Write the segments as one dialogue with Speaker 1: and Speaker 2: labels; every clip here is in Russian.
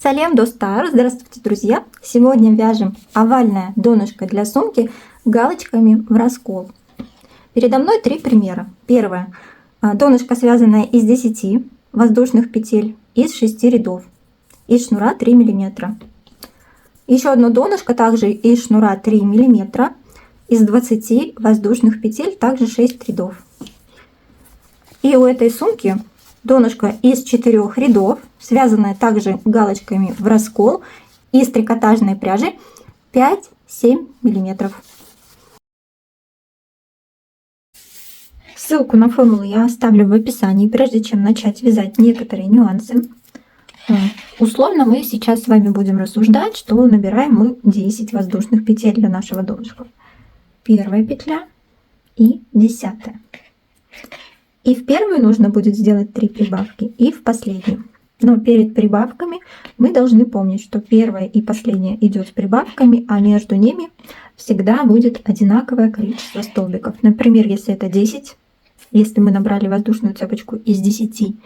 Speaker 1: Салем, достар! Здравствуйте, друзья! Сегодня вяжем овальное донышко для сумки галочками в раскол. Передо мной 3 примера. Первое. Донышко, связанное из 10 воздушных петель из 6 рядов, из шнура 3 мм. Еще одно донышко также из шнура 3 мм, из 20 воздушных петель, также 6 рядов. И у этой сумки донышко из 4 рядов, связанное также галочками в раскол, из трикотажной пряжи 5-7 мм. Ссылку на формулу я оставлю в описании, прежде чем начать вязать некоторые нюансы. Условно мы сейчас с вами будем рассуждать, что набираем мы 10 воздушных петель для нашего донышка. Первая петля и 10-я. И в первую нужно будет сделать 3 прибавки, и в последнюю. Но перед прибавками мы должны помнить, что первая и последняя идет с прибавками, а между ними всегда будет одинаковое количество столбиков. Например, если это 10, если мы набрали воздушную цепочку из 10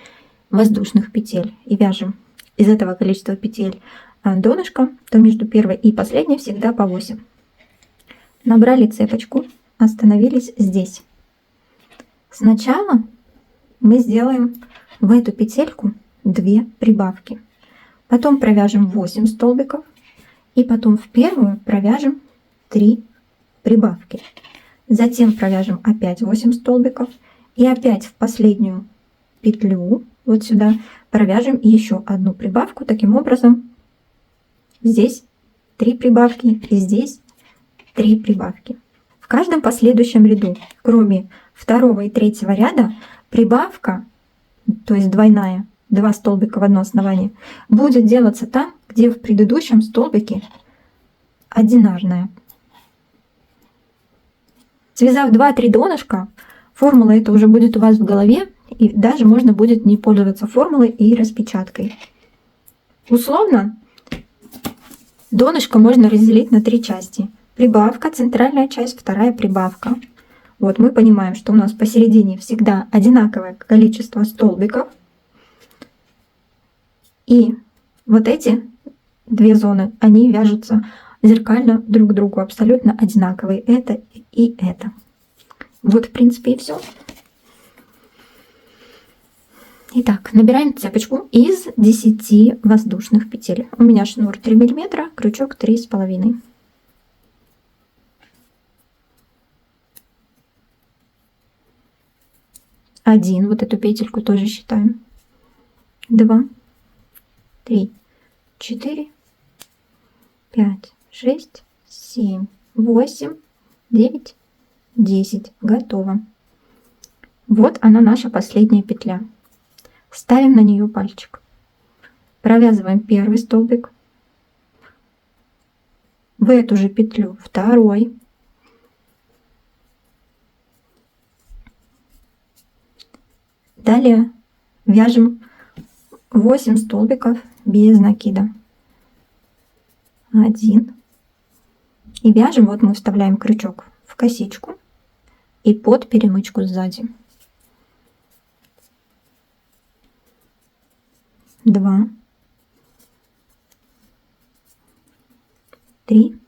Speaker 1: воздушных петель и вяжем из этого количества петель донышко, то между первой и последней всегда по 8. Набрали цепочку, остановились здесь. Сначала мы сделаем в эту петельку 2 прибавки. Потом провяжем 8 столбиков. И потом в первую провяжем 3 прибавки. Затем провяжем опять 8 столбиков. И опять в последнюю петлю, вот сюда, провяжем еще одну прибавку. Таким образом, здесь 3 прибавки и здесь 3 прибавки. В каждом последующем ряду, кроме 2 и 3 ряда, прибавка, то есть двойная, 2 столбика в одно основание, будет делаться там, где в предыдущем столбике одинарная. Связав 2-3 донышка, формула эта уже будет у вас в голове, и даже можно будет не пользоваться формулой и распечаткой. Условно, донышко можно разделить на 3 части. Прибавка, центральная часть, вторая прибавка. Вот мы понимаем, что у нас посередине всегда одинаковое количество столбиков. И вот эти 2 зоны, они вяжутся зеркально друг к другу, абсолютно одинаковые. Это и это. Вот, в принципе, и все. Итак, набираем цепочку из 10 воздушных петель. У меня шнур 3 мм, крючок 3,5. Один, вот эту петельку тоже считаем. 2, 3, 4, 5, 6, 7, 8, 9, 10. Готово. Вот она, наша последняя петля. Ставим на нее пальчик. Провязываем первый столбик. В эту же петлю второй. Далее вяжем 8 столбиков без накида. 1. И вяжем, вот мы вставляем крючок в косичку и под перемычку сзади. 2, 3,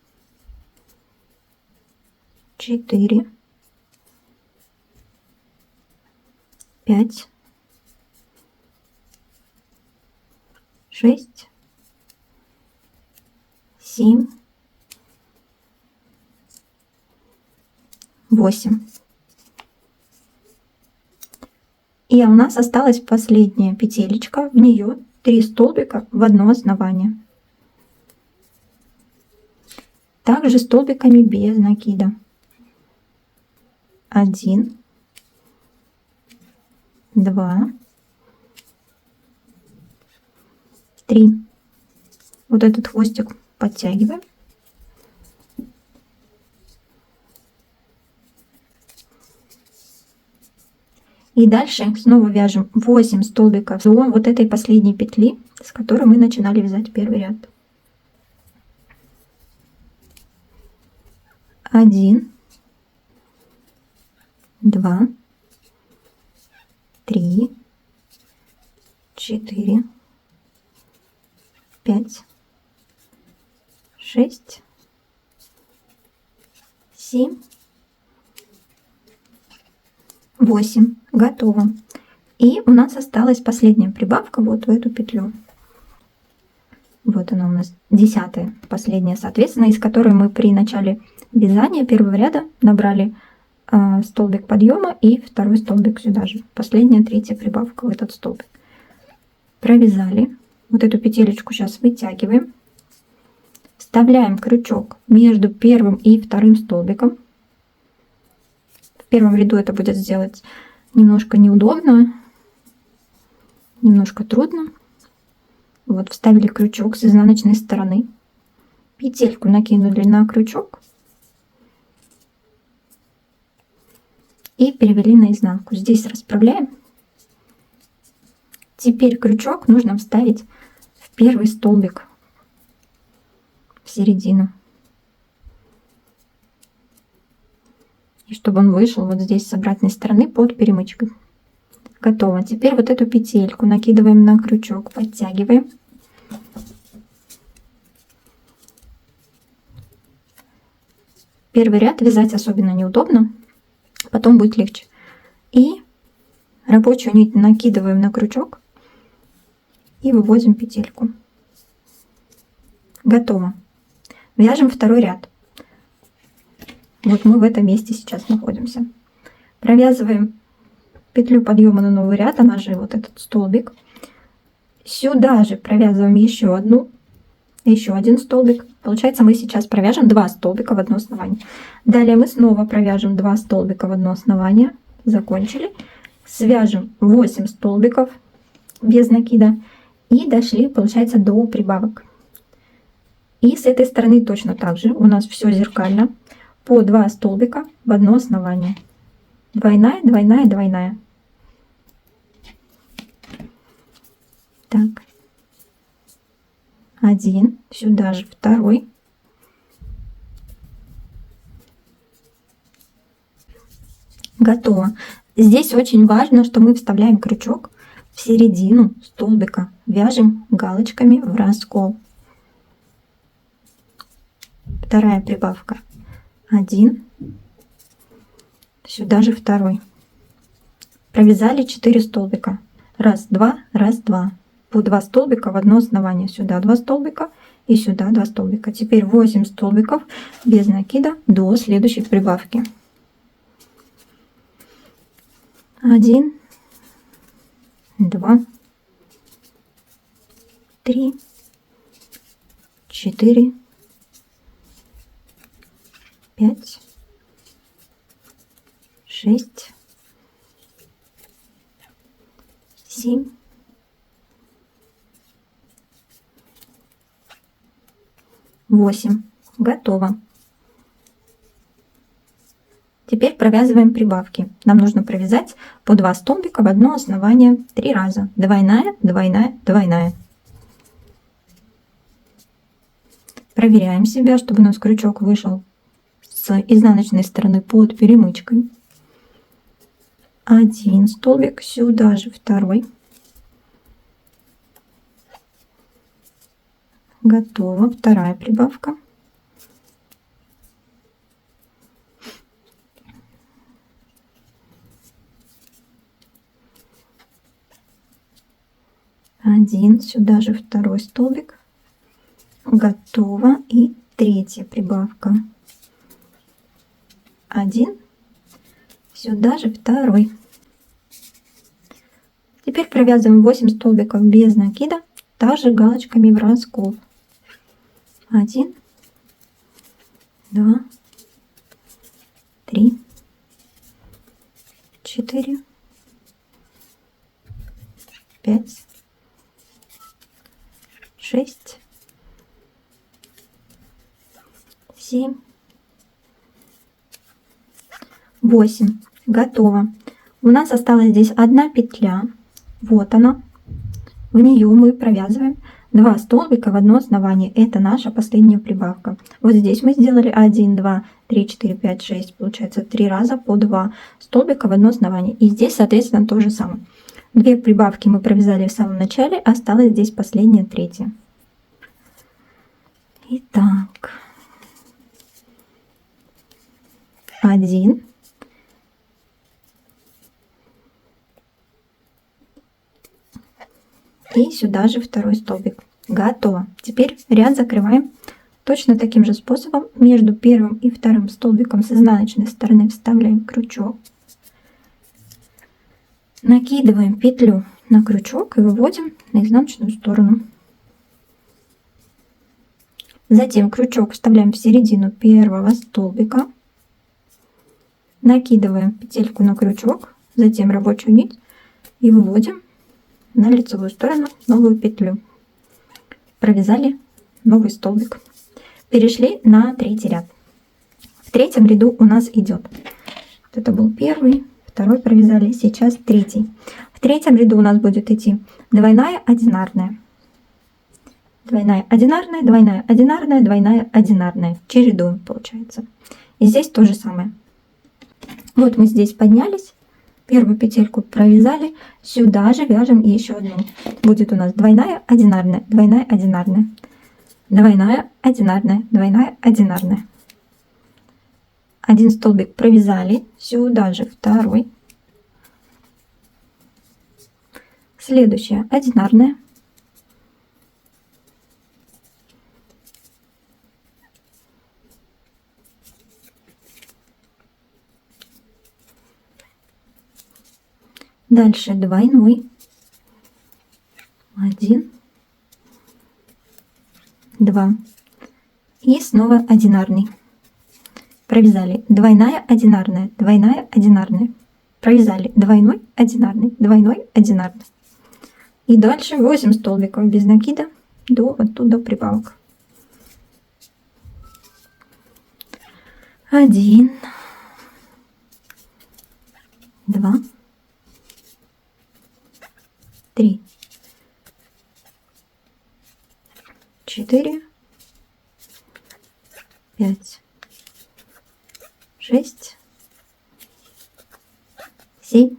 Speaker 1: 4, 5, 6, 7, 8. И у нас осталась последняя петелечка, в нее 3 столбика в одно основание. Также столбиками без накида. 1, 2, 3. Вот этот хвостик подтягиваем. И дальше снова вяжем 8 столбиков до вот этой последней петли, с которой мы начинали вязать первый ряд. 1, 2, 3, 4, 5, 6, 7, 8. Готово. И у нас осталась последняя прибавка вот в эту петлю. Вот она у нас 10-я, последняя, соответственно, из которой мы при начале вязания первого ряда набрали столбик подъема и второй столбик сюда же. Последняя, 3-я прибавка в этот столбик. Провязали. Вот эту петелечку сейчас вытягиваем. Вставляем крючок между первым и вторым столбиком. В первом ряду это будет сделать немножко неудобно, немножко трудно. Вот вставили крючок с изнаночной стороны. Петельку накинули на крючок. И перевели на изнанку. Здесь расправляем. Теперь крючок нужно вставить в первый столбик, в середину. И чтобы он вышел вот здесь с обратной стороны под перемычкой. Готово. Теперь вот эту петельку накидываем на крючок, подтягиваем. Первый ряд вязать особенно неудобно, потом будет легче. И рабочую нить накидываем на крючок и выводим петельку. Готово. Вяжем второй ряд. Вот мы в этом месте сейчас находимся. Провязываем петлю подъема на новый ряд, она же вот этот столбик. Сюда же провязываем еще один столбик. Получается, мы сейчас провяжем 2 столбика в одно основание. Далее мы снова провяжем 2 столбика в одно основание. Закончили. Свяжем 8 столбиков без накида. И дошли, получается, до прибавок. И с этой стороны точно так же. У нас все зеркально. По 2 столбика в одно основание. Двойная, двойная, двойная. Так. Один. Сюда же второй. Готово. Здесь очень важно, что мы вставляем крючок в середину столбика. Вяжем галочками в раскол. Вторая прибавка. 1. Сюда же второй. Провязали 4 столбика. Раз, два, раз, два. По 2 столбика в одно основание. Сюда 2 столбика и сюда 2 столбика. Теперь 8 столбиков без накида до следующей прибавки. 1, 2, 3, 4, 5, 6, 7, 8. Готово. Теперь провязываем прибавки. Нам нужно провязать по 2 столбика в одно основание 3 раза. Двойная, двойная, двойная. Проверяем себя, чтобы у нас крючок вышел с изнаночной стороны под перемычкой. 1 столбик, сюда же второй. Готово. Вторая прибавка. Один, сюда же второй столбик. Готово. И 3-я прибавка. 1, сюда же второй. Теперь провязываем 8 столбиков без накида, также галочками в раскол. 1, 2, 3, 4, 5, 6, 7, 8. Готово. У нас осталась здесь одна петля. Вот она. В нее мы провязываем 2 столбика в одно основание. Это наша последняя прибавка. Вот здесь мы сделали 1, 2, 3, 4, 5, 6. Получается 3 раза по 2 столбика в одно основание. И здесь, соответственно, то же самое. 2 прибавки мы провязали в самом начале. Осталась здесь последняя, 3-я. Итак, 1. И сюда же второй столбик. Готово. Теперь ряд закрываем точно таким же способом. Между первым и вторым столбиком с изнаночной стороны вставляем крючок. Накидываем петлю на крючок и выводим на изнаночную сторону. Затем крючок вставляем в середину первого столбика. Накидываем петельку на крючок, затем рабочую нить и выводим на лицевую сторону новую петлю. Провязали новый столбик. Перешли на третий ряд. В третьем ряду у нас идет. Вот это был первый, второй провязали, сейчас третий. В третьем ряду у нас будет идти двойная одинарная. Двойная одинарная, двойная одинарная, двойная одинарная. Чередуем, получается. И здесь то же самое. Вот мы здесь поднялись, первую петельку провязали, сюда же вяжем еще одну. Будет у нас двойная одинарная, двойная одинарная, двойная одинарная, двойная одинарная. Один столбик провязали, сюда же второй. Следующая одинарная. Дальше двойной. 1, 2. И снова одинарный. Провязали двойная одинарная, двойная одинарная. Провязали двойной одинарный, двойной одинарный. И дальше 8 столбиков без накида до вот тут до прибавок. 1, 2, 3, 4, 5, 6, 7,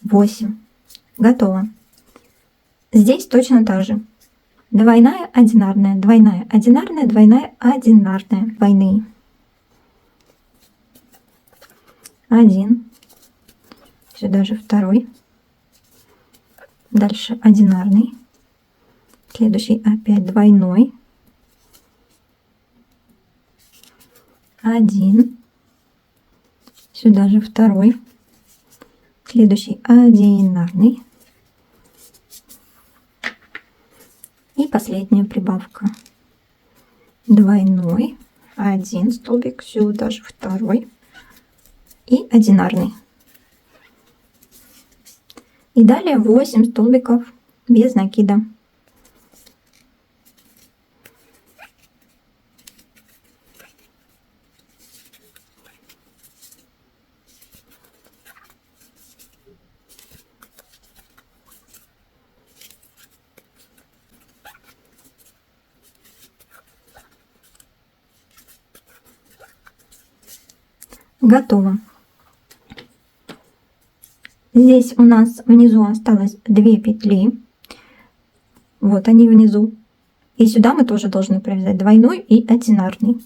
Speaker 1: 8. Готово. Здесь точно так же. Двойная одинарная, двойная одинарная, двойная одинарная. Двойные. 1. Сюда же второй. Дальше одинарный. Следующий опять двойной. 1. Сюда же второй. Следующий одинарный. И последняя прибавка. Двойной. 1 столбик. Сюда же второй. И одинарный. И далее 8 столбиков без накида. Готово. Здесь у нас внизу осталось 2 петли. Вот они внизу. И сюда мы тоже должны провязать двойной и одинарный.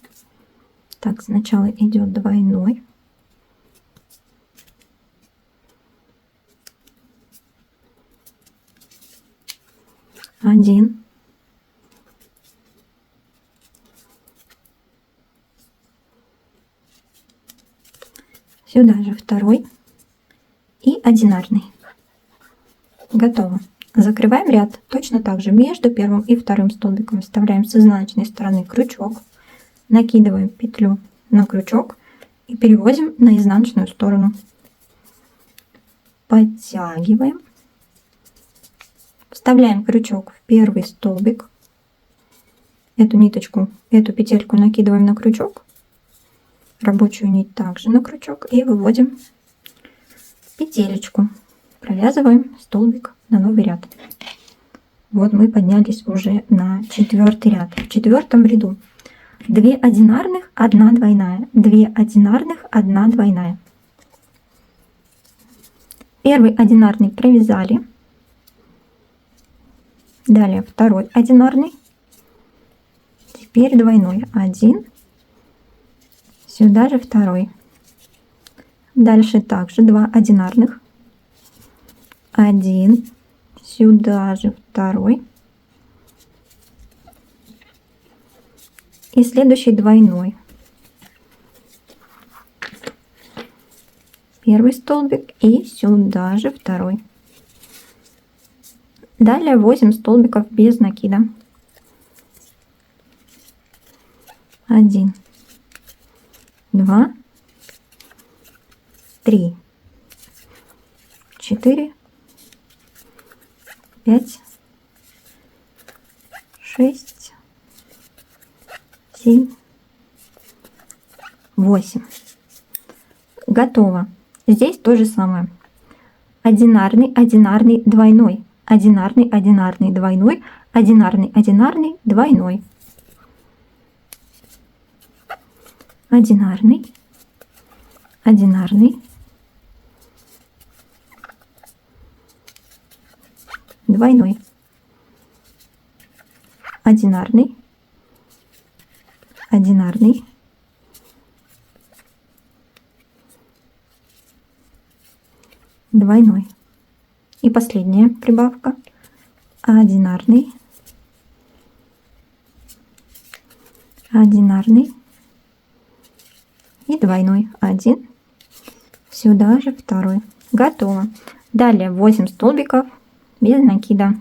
Speaker 1: Так, сначала идет двойной. Один. Сюда же второй. И одинарный. Готово. Закрываем ряд точно так же. Между первым и вторым столбиком вставляем с изнаночной стороны крючок, накидываем петлю на крючок и переводим на изнаночную сторону. Подтягиваем. Вставляем крючок в первый столбик. Эту ниточку, эту петельку накидываем на крючок. Рабочую нить также на крючок и выводим петелечку, провязываем столбик на новый ряд. Вот мы поднялись уже на 4-й ряд. В 4-м ряду 2 одинарных, 1 двойная, 2 одинарных, 1 двойная. Первый одинарный провязали, Далее второй одинарный. Теперь двойной. 1. Сюда же второй. Дальше также 2 одинарных. 1. Сюда же второй. И следующий двойной. Первый столбик и сюда же второй. Далее 8 столбиков без накида. 1, 2, 3, 4, 5, 6, 7, 8. Готово. Здесь то же самое. Одинарный, одинарный, двойной. Одинарный, одинарный, двойной. Одинарный, одинарный, двойной. Одинарный, одинарный, двойной. Одинарный, одинарный, двойной. И последняя прибавка. Одинарный, одинарный и двойной. 1. Сюда же второй. Готово. Далее 8 столбиков без накида.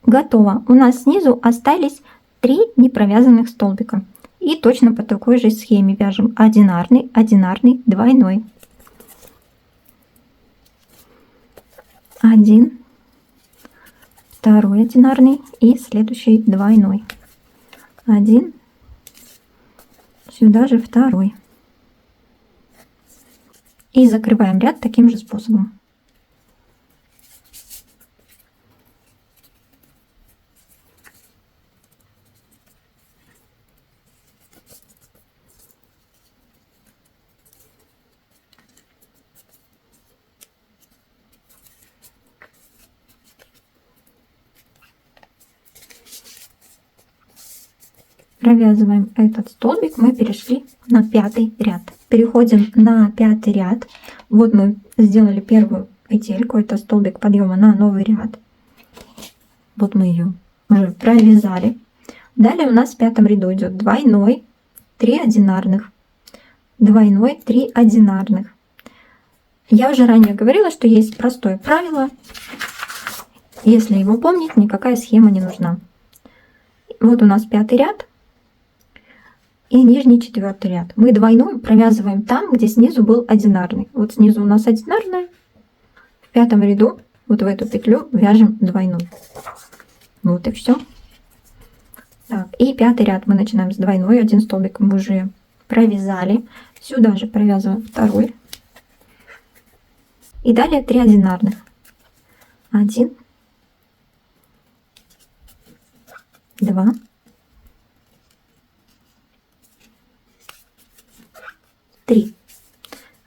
Speaker 1: Готово. У нас снизу остались 3 непровязанных столбика. И точно по такой же схеме вяжем одинарный, одинарный, двойной. 1, второй одинарный и следующий двойной. 1, сюда же второй. И закрываем ряд таким же способом. Провязываем этот столбик, мы перешли на 5 ряд. Переходим на 5 ряд. Вот мы сделали первую петельку, это столбик подъема на новый ряд. Вот мы ее уже провязали. Далее у нас в 5 ряду идет двойной, 3 одинарных, двойной, 3 одинарных. Я уже ранее говорила, что есть простое правило. Если его помнить, никакая схема не нужна. Вот у нас 5 ряд. И нижний 4 ряд. Мы двойной провязываем там, где снизу был одинарный. Вот снизу у нас одинарная. В 5 ряду вот в эту петлю вяжем двойной. Вот и все. Так, и 5 ряд мы начинаем с двойной. 1 столбик мы уже провязали. Сюда же провязываем второй. И далее 3 одинарных. 1, 2, 3.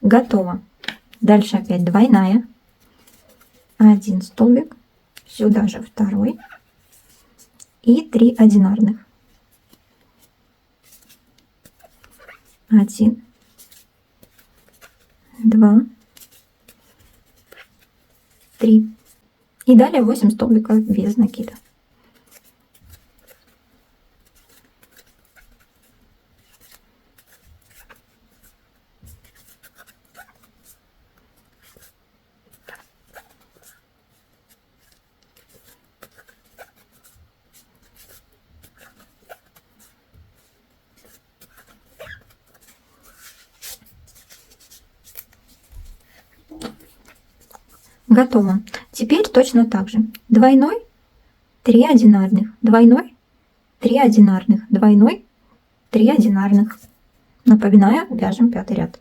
Speaker 1: Готово. Дальше опять двойная. 1 столбик. Сюда же второй. И 3 одинарных. 1, 2, 3. И далее 8 столбиков без накида. Готово. Теперь точно так же. Двойной, 3 одинарных, двойной, 3 одинарных, двойной, 3 одинарных. Напоминаю, вяжем 5 ряд.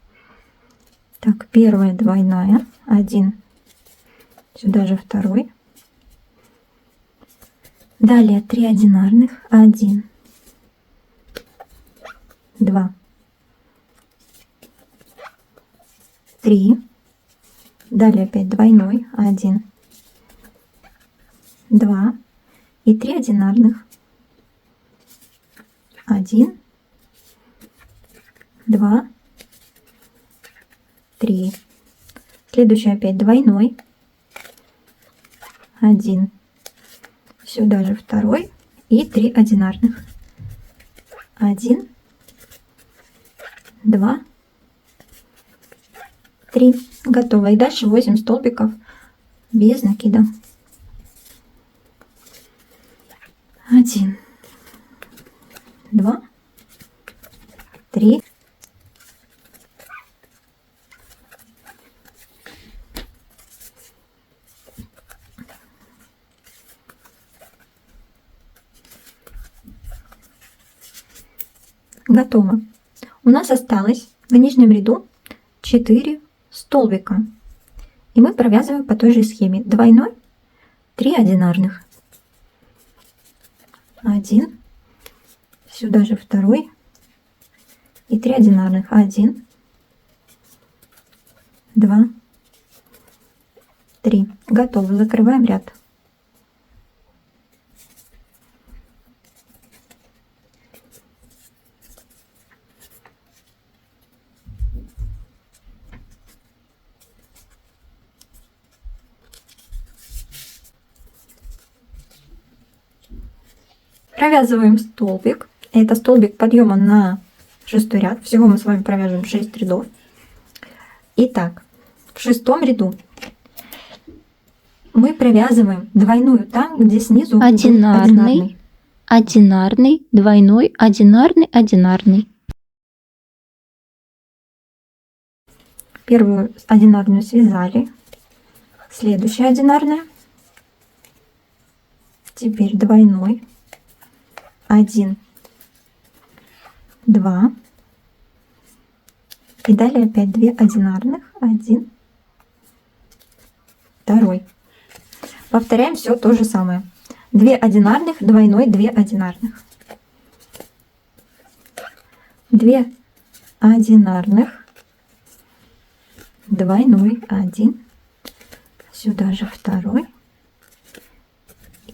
Speaker 1: Так, первая двойная, 1, сюда же второй. Далее 3 одинарных, 1, 2, 3. Далее опять двойной, 1, 2 и 3 одинарных, 1, 2, 3. Следующий опять двойной, 1, сюда же второй и 3 одинарных, 1, 2, 3. Готово. И дальше 8 столбиков без накида. 1, 2, 3. Готово. У нас осталось в нижнем ряду 4 столбика. И мы провязываем по той же схеме. Двойной, 3 одинарных. 1, сюда же второй и 3 одинарных. 1, 2, 3. Готово. Закрываем ряд. Провязываем столбик. Это столбик подъема на 6 ряд. Всего мы с вами провяжем 6 рядов. Итак, в 6 ряду мы провязываем двойную там, где снизу
Speaker 2: одинарный, одинарный, двойной, одинарный, одинарный.
Speaker 1: Первую одинарную связали. Следующая одинарная. Теперь двойной. 1, 2. И далее опять 2 одинарных. 1, 2. Повторяем все то же самое. 2 одинарных, двойной, 2 одинарных. 2 одинарных, двойной, 1, сюда же второй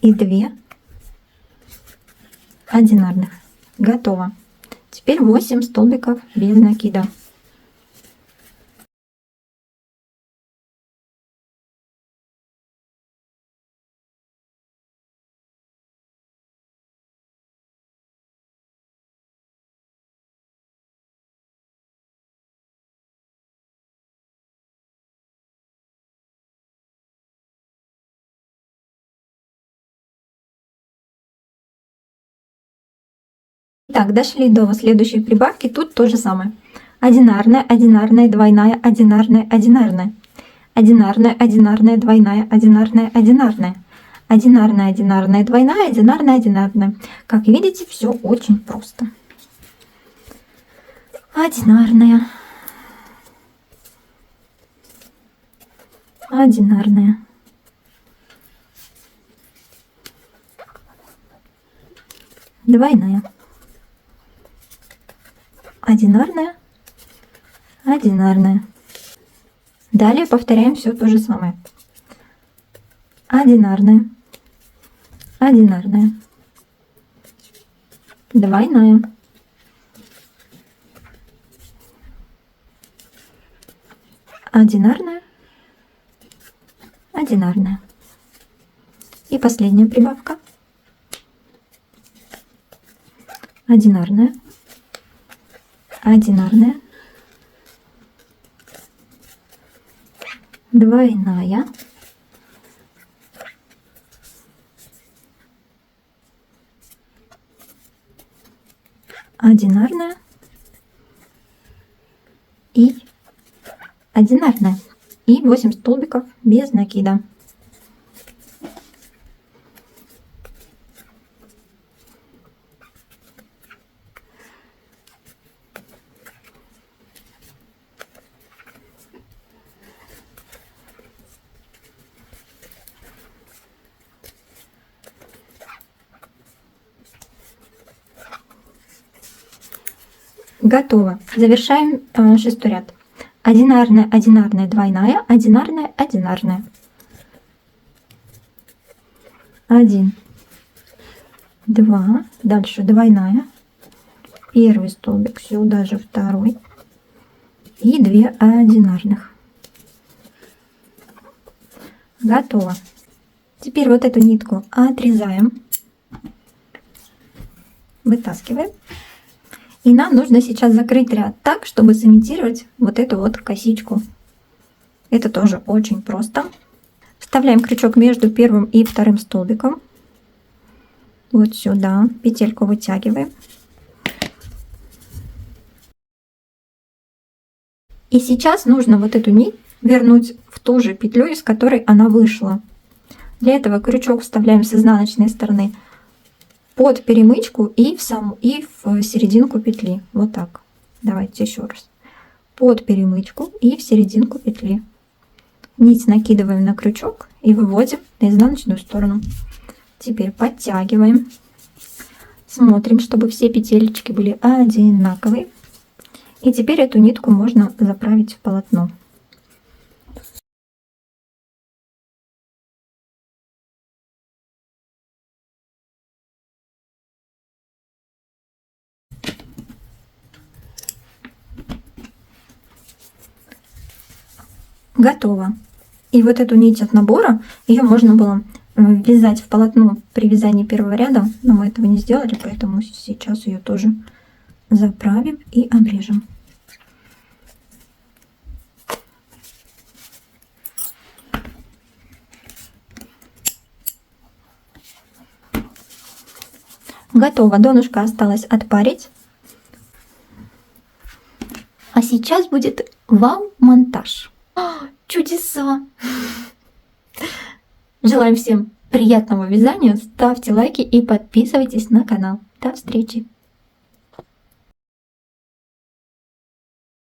Speaker 1: и 2 одинарных. Готово. Теперь 8 столбиков без накида. Так, дошли до следующей прибавки. Тут то же самое. Одинарная, одинарная, двойная, одинарная, одинарная. Одинарная, одинарная, двойная, одинарная, одинарная. Одинарная, одинарная, двойная, одинарная, одинарная. Как видите, все очень просто. Одинарная. Одинарная. Двойная. Одинарная, одинарная. Далее повторяем все то же самое. Одинарная, одинарная, двойная, одинарная, одинарная. И последняя прибавка. Одинарная, одинарная, двойная, одинарная и одинарная. И 8 столбиков без накида. Готово. Завершаем шестой ряд. Одинарная, одинарная, двойная, одинарная, одинарная. 1, 2, дальше двойная. Первый столбик сюда же, второй. И 2 одинарных. Готово. Теперь вот эту нитку отрезаем. Вытаскиваем. И нам нужно сейчас закрыть ряд так, чтобы сымитировать вот эту вот косичку. Это тоже очень просто. Вставляем крючок между первым и вторым столбиком. Вот сюда. Петельку вытягиваем. И сейчас нужно вот эту нить вернуть в ту же петлю, из которой она вышла. Для этого крючок вставляем с изнаночной стороны под перемычку и в серединку петли. Вот так. Давайте еще раз. Под перемычку и в серединку петли. Нить накидываем на крючок и выводим на изнаночную сторону. Теперь подтягиваем. Смотрим, чтобы все петелечки были одинаковые. И теперь эту нитку можно заправить в полотно. Готово. И вот эту нить от набора, ее можно было ввязать в полотно при вязании первого ряда, но мы этого не сделали, поэтому сейчас ее тоже заправим и обрежем. Готово. Донышко осталось отпарить. А сейчас будет вау-монтаж. Чудеса! Желаем всем приятного вязания. Ставьте лайки и подписывайтесь на канал. До встречи!